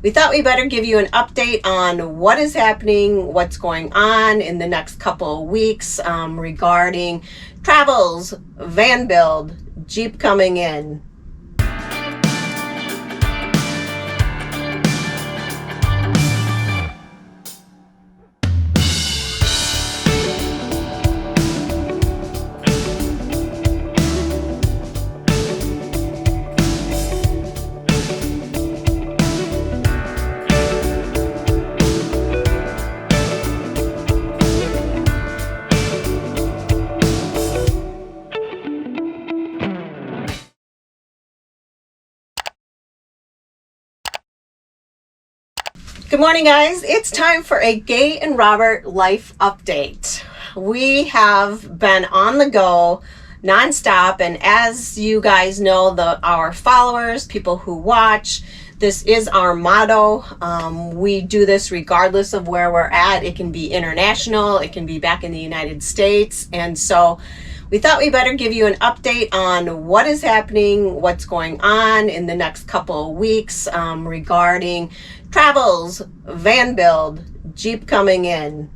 we thought we better give you an update on what is happening, what's going on in the next couple of weeks regarding travels, van build, Jeep coming in. Good morning, guys. It's time for a Gaye and Robert life update. We have been on the go nonstop, and as you guys know, our followers, people who watch, this is our motto. We do this regardless of where we're at. It can be international, it can be back in the United States, and so we thought we better give you an update on what is happening, what's going on in the next couple of weeks regarding travels, van build, Jeep coming in,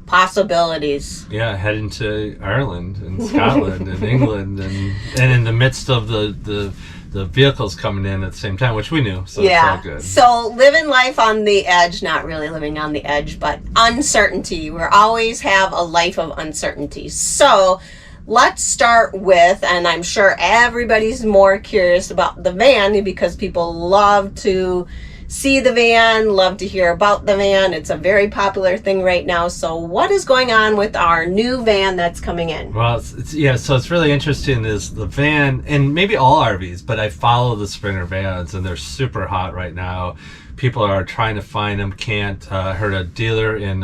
possibilities. Yeah, heading to Ireland and Scotland and England and in the midst of the vehicles coming in at the same time, which we knew, so yeah. It's all good. So living life on the edge, not really living on the edge, but uncertainty. We always have a life of uncertainty. So let's start with, and I'm sure everybody's more curious about the van because people love to see the van, love to hear about the van. It's a very popular thing right now. So what is going on with our new van that's coming in? Well, so it's really interesting is the van, and maybe all RVs, but I follow the Sprinter vans and they're super hot right now. People are trying to find them, can't. I heard a dealer in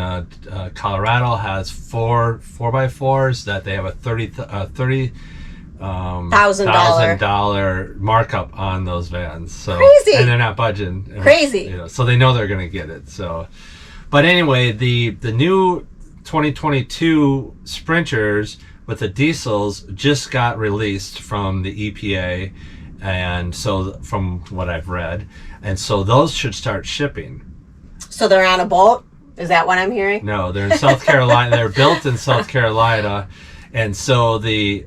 Colorado has four 4x4s that they have a $30,000 markup on those vans. So crazy. And they're not budging. Crazy. So they know they're going to get it. So, but anyway, the new 2022 Sprinters with the diesels just got released from the EPA, and so from what I've read, and so those should start shipping. So they're on a boat? Is that what I'm hearing? No, they're in South Carolina. They're built in South Carolina. And so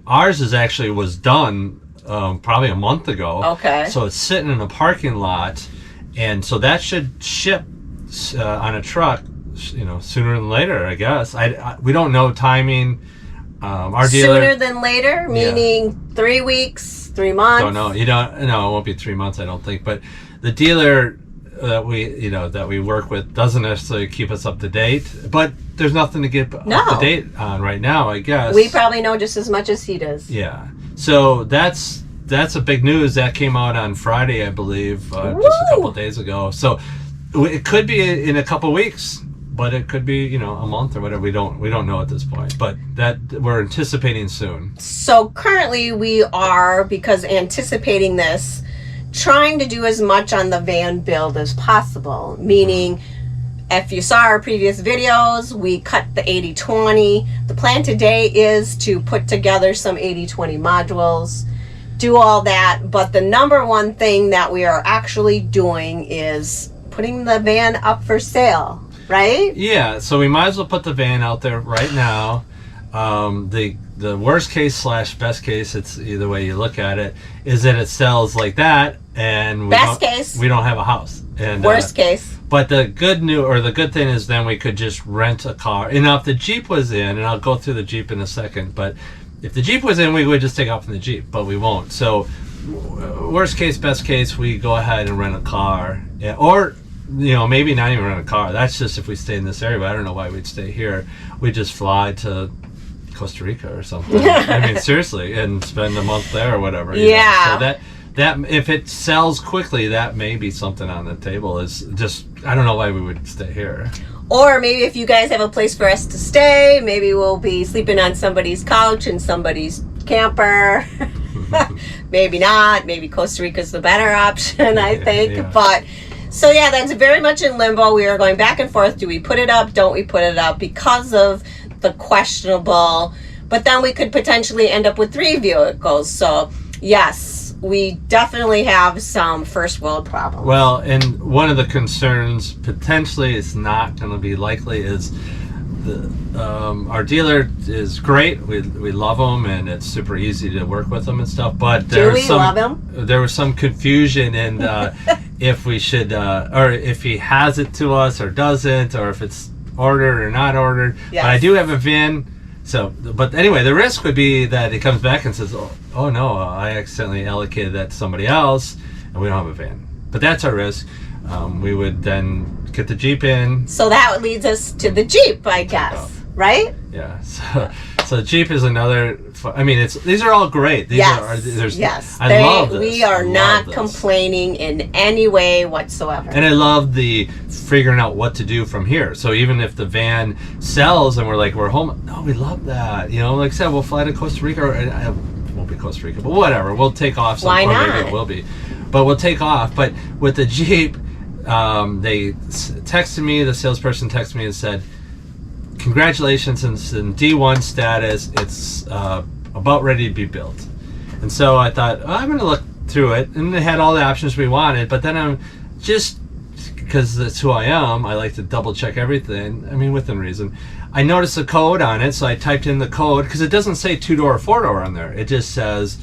ours was done probably a month ago. Okay. So it's sitting in a parking lot, and so that should ship on a truck, sooner than later, I guess. We don't know timing. Our dealer, sooner than later, meaning 3 weeks, 3 months. Don't know. No, it won't be 3 months, I don't think. But the dealer that we work with doesn't necessarily keep us up to date, but there's nothing to get up to date on right now, I guess. We probably know just as much as he does. Yeah. So that's a big news that came out on Friday, I believe, just a couple of days ago. So it could be in a couple of weeks, but it could be a month or whatever. We don't know at this point, but that we're anticipating soon. So currently we are, because anticipating this, trying to do as much on the van build as possible, meaning if you saw our previous videos, we cut the 80-20. The plan today is to put together some 80-20 modules, do all that, but the number one thing that we are actually doing is putting the van up for sale, right? Yeah, so we might as well put the van out there right now. The worst case / best case, it's either way you look at it, is that it sells like that, and we don't have a house. And worst case. But the good thing is then we could just rent a car. And now if the Jeep was in, and I'll go through the Jeep in a second, but if the Jeep was in, we would just take off in the Jeep, but we won't. So worst case, best case, we go ahead and rent a car, or maybe not even rent a car. That's just if we stay in this area, but I don't know why we'd stay here. We just fly to Costa Rica or something. I mean, seriously, and spend a month there or whatever. So that if it sells quickly, that may be something on the table. Is just, I don't know why we would stay here. Or maybe if you guys have a place for us to stay, maybe we'll be sleeping on somebody's couch in somebody's camper. Maybe not. Maybe Costa Rica's the better option, I think. Yeah. But so yeah, that's very much in limbo. We are going back and forth. Do we put it up? Don't we put it up? Because of the questionable. But then we could potentially end up with 3 vehicles. So yes, we definitely have some first world problems. Well, and one of the concerns, potentially it's not going to be likely, is our dealer is great. We love him, and it's super easy to work with him and stuff. But Do we love him? There was some confusion in if we should, or if he has it to us or doesn't, or if it's ordered or not ordered. Yes. But I do have a VIN. So, but anyway, the risk would be that he comes back and says, "Oh no, I accidentally allocated that to somebody else, and we don't have a van." But that's our risk. We would then get the Jeep in. So that leads us to the Jeep, I guess, right? Yeah. So the Jeep is another. I mean, these are all great. These yes. I love this. We are not complaining in any way whatsoever. And I love the figuring out what to do from here. So even if the van sells and we're home, no, we love that. You know, like I said, we'll fly to Costa Rica, or it won't be Costa Rica, but whatever. We'll take off. Why not? Maybe it will be, but we'll take off. But with the Jeep, they texted me. The salesperson texted me and said, "Congratulations, it's in D1 status. It's about ready to be built." And so I thought, I'm going to look through it, and they had all the options we wanted. But then I'm just, because that's who I am, I like to double check everything. I mean, within reason. I noticed the code on it, so I typed in the code, because it doesn't say 2-door or 4-door on there. It just says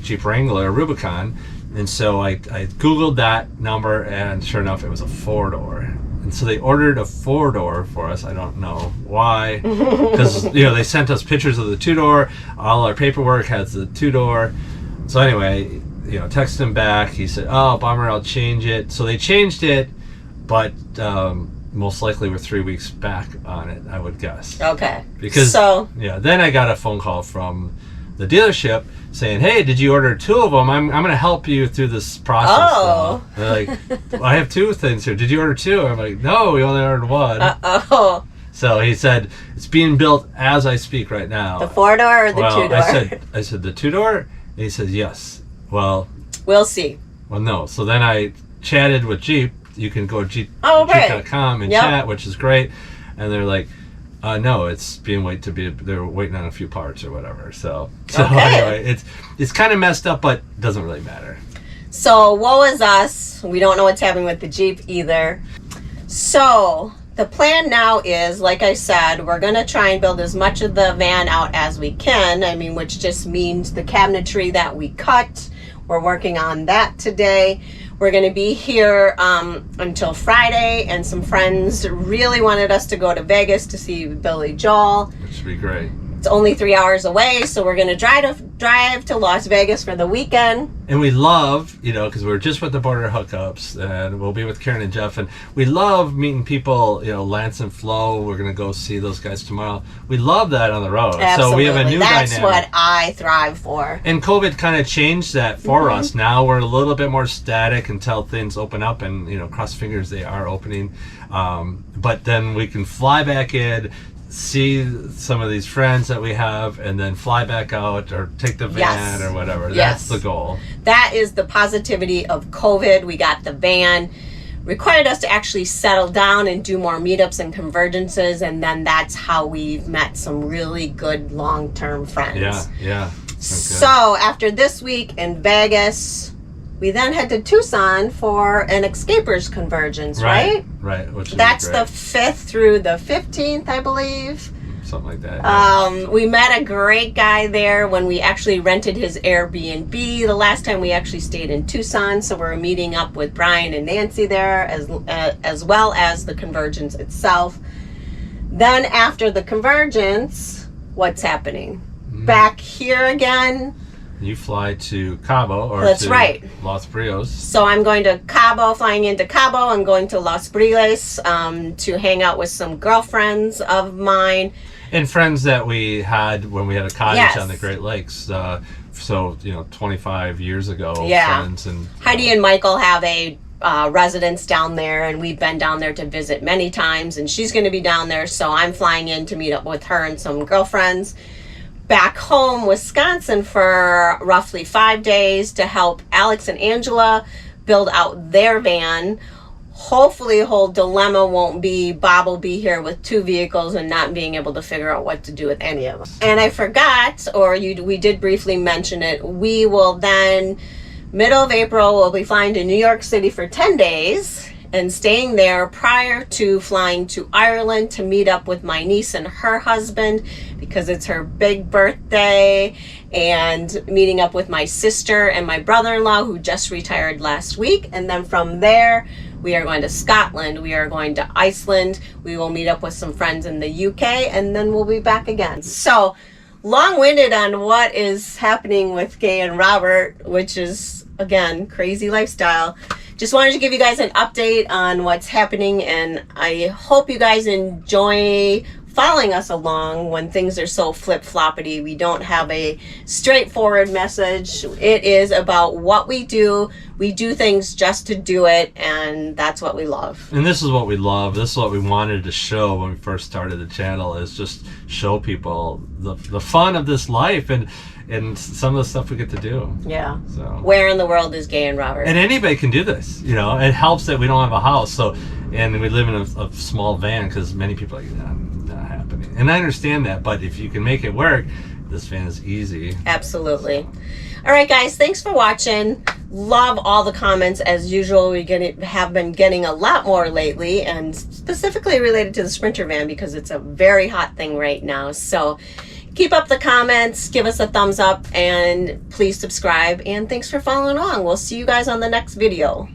Jeep Wrangler Rubicon. And so I Googled that number, and sure enough, it was a 4-door. And so they ordered a 4-door for us. I don't know why, because they sent us pictures of the 2-door. All our paperwork has the 2-door. So anyway, texted him back. He said, "Oh, bummer, I'll change it." So they changed it, but most likely we're 3 weeks back on it, I would guess. Okay. Because then I got a phone call from the dealership saying, "Hey, did you order 2 of them? I'm going to help you through this process." Oh. So they're like, "Well, I have 2 things here. Did you order 2?" I'm like, "No, we only ordered 1." Uh-oh. So he said, "It's being built as I speak right now." The 4-door or the 2-door? I said the 2-door, and he said yes. Well, we'll see. Well, no. So then I chatted with Jeep. You can go to Jeep.com and chat, which is great. And they're like, "No, it's being they're waiting on a few parts or whatever." So anyway, it's kind of messed up, but it doesn't really matter. So woe is us. We don't know what's happening with the Jeep either. So the plan now is, like I said, we're going to try and build as much of the van out as we can. I mean, which just means the cabinetry that we cut. We're working on that today. We're going to be here until Friday, and some friends really wanted us to go to Vegas to see Billy Joel. Which would be great. It's only 3 hours away, so we're going to drive to Las Vegas for the weekend. And we love, because we're just with the border hookups, and we'll be with Karen and Jeff, and we love meeting people, Lance and Flo. We're going to go see those guys tomorrow. We love that on the road. Absolutely. So we have a new That's dynamic. what I thrive for. And COVID kind of changed that for us. Now we're a little bit more static until things open up, and cross fingers they are opening. But then we can fly back in, see some of these friends that we have, and then fly back out or take the van or whatever. Yes. That's the goal. That is the positivity of COVID. We got the van. Required us to actually settle down and do more meetups and convergences, and then that's how we've met some really good long-term friends. Yeah. So after this week in Vegas, we then head to Tucson for an Escapers convergence, right? Right. That's the 5th through the 15th, I believe. Something like that. Yeah. We met a great guy there when we actually rented his Airbnb the last time we actually stayed in Tucson. So we're meeting up with Brian and Nancy there, as well as the convergence itself. Then after the convergence, what's happening? Back here again. You fly to Cabo or That's to right. Los Brios. So I'm going to Cabo, flying into Cabo. I'm going to Los Brios to hang out with some girlfriends of mine. And friends that we had when we had a cottage on the Great Lakes. 25 years ago. Yeah. Friends and Heidi and Michael have a residence down there, and we've been down there to visit many times, and she's going to be down there. So I'm flying in to meet up with her and some girlfriends. Back home, Wisconsin, for roughly 5 days to help Alex and Angela build out their van. hopefully the whole dilemma won't be Bob will be here with 2 vehicles and not being able to figure out what to do with any of them. And I forgot, or we did briefly mention it, we will then, middle of April, we'll be flying to New York City for 10 days and staying there prior to flying to Ireland to meet up with my niece and her husband because it's her big birthday, and meeting up with my sister and my brother-in-law who just retired last week. And then from there, we are going to Scotland, we are going to Iceland, we will meet up with some friends in the UK, and then we'll be back again. So, long-winded on what is happening with Gaye and Robert, which is, again, crazy lifestyle. Just wanted to give you guys an update on what's happening, and I hope you guys enjoy following us along when things are so flip-floppity. We don't have a straightforward message. It is about what we do. We do things just to do it, and that's what we love. And this is what we love. This is what we wanted to show when we first started the channel, is just show people the fun of this life and some of the stuff we get to do. Yeah. So where in the world is Gaye and Robert? And anybody can do this. You know, it helps that we don't have a house. So, and we live in a small van, because many people are like, not happening. And I understand that, but if you can make it work, this van is easy. Absolutely. All right, guys, thanks for watching. Love all the comments as usual. We have been getting a lot more lately, and specifically related to the Sprinter van because it's a very hot thing right now. So keep up the comments, give us a thumbs up, and please subscribe. And thanks for following along. We'll see you guys on the next video.